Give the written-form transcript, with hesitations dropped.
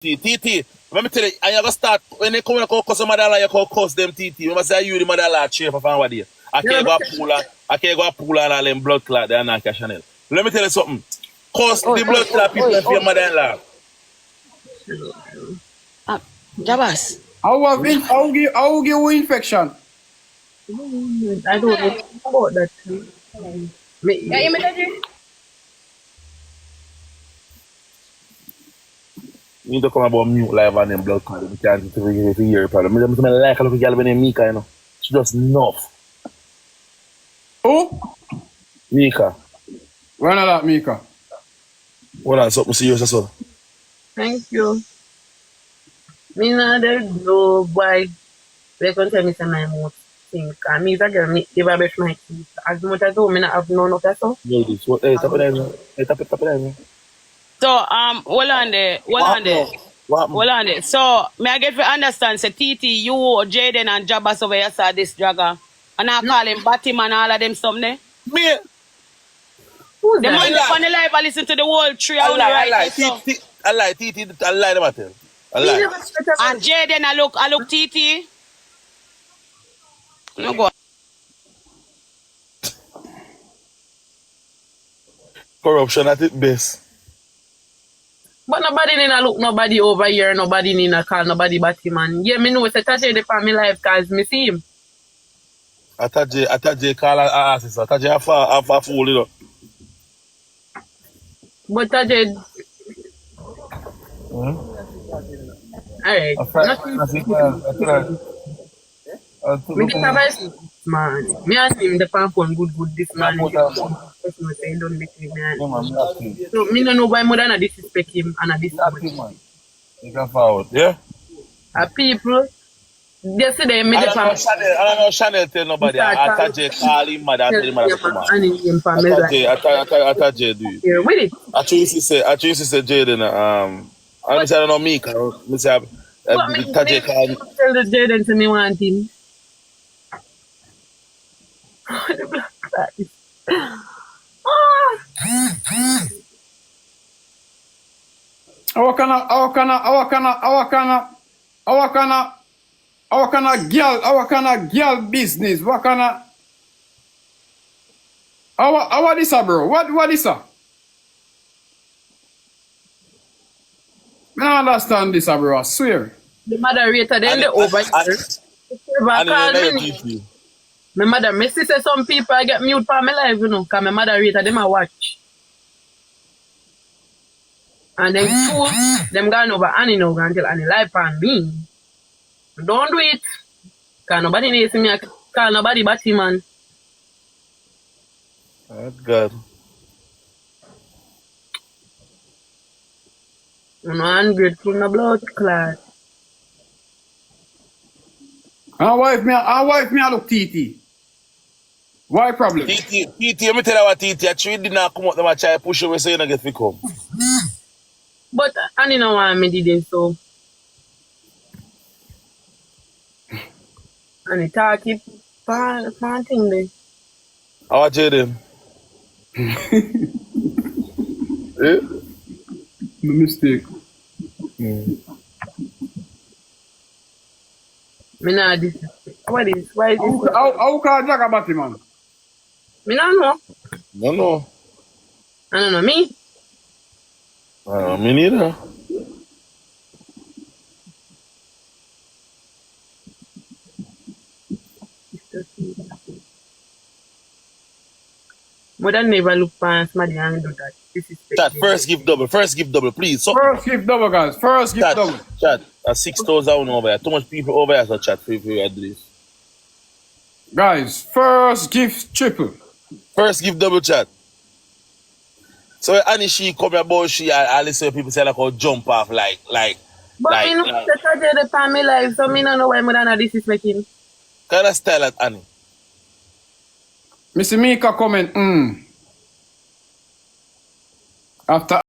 TT. Let me tell you, and you go start when they come and call mother you call cuss them TT. Remember say you the mother chair for fan what day. I can't go pull and all them blood clot they are not Chanel. Let me tell you something. Cause the blood clot people for your mother-in-law. Jabas. How give you infection? I don't know about that. Yeah, you You need to come about mute live on them blood clot. You can't hear problem. I like a little girl named Mika, you know. She just enough. Who? Mika. When are that Mika? Hold on, something serious or so. Thank you. Me not know why they can tell me some my most things. And me that girl me never brush my teeth. As much as I not have none of that stuff. Hey, tap it in. Hey, tap it in. So hold on there. So may I get to understand, say TT, you, Jaden and Jabas over here saw this Dragga. And I call him Batman and all of them something there. Me. Who's The man that? on the live and listen to the whole tree. I lie. TT. I lie them at them. I lie. And Jaden, I look TT. No go. Corruption at its best. But nobody need to look nobody over here, nobody need to call nobody Batman. Yeah, me know it's a touch of the family life because me see him. Ataje call her ass. Ataje half a fool, you know. But Tajed. Alright. Me get a vice, man. Me ask him the phone good this man. Don't make me mad. So me no know why more than I disrespect him and I disrespect him. You can forward, yeah? People, yesterday me the phone. I don't know Chanel tell nobody. Ataje call him mother, tell him mother come on. Ataje do it. Here with it. I choose to say Jaden. I don't know me. I say Ataje call. Tell the Jaden to me one thing. The black guys. Our kind of girl business. What kind of our this bro? What is that? I don't understand this bro. I swear. The moderator then the over here. My mother, my sister, some people I get mute for my life, you know, because my moderator, them I watch. And then two, them going over Annie now until Annie live on me. Don't do it. Because nobody needs me, I call nobody Batman. Oh, God. You know, ungrateful, no blood clot. Our wife me I look TT. Why problem? TT, let me tell you what TT, I treat did not come out to try push away so you don't get to come. But Annie no want me did it, so. And he talk it, fan thing there. How Jaden? Eh? No mistake. Me nah this. What is? Why is this? How can Dragga Batman? Me nah know. No. I don't know me. Me neither. More than never look past somebody and do that. This is Chat, first give double, please. So, First gift double, guys. First gift double. Chat, 6,000 over here. Too much people over here, so chat, for you to do this. Guys, first gift triple. First give double chat. So Annie she come about she I listen to people say like jump off like But me know the family life, so me no know why more than this is making. kind of style at Annie. Mr. Mika comment, After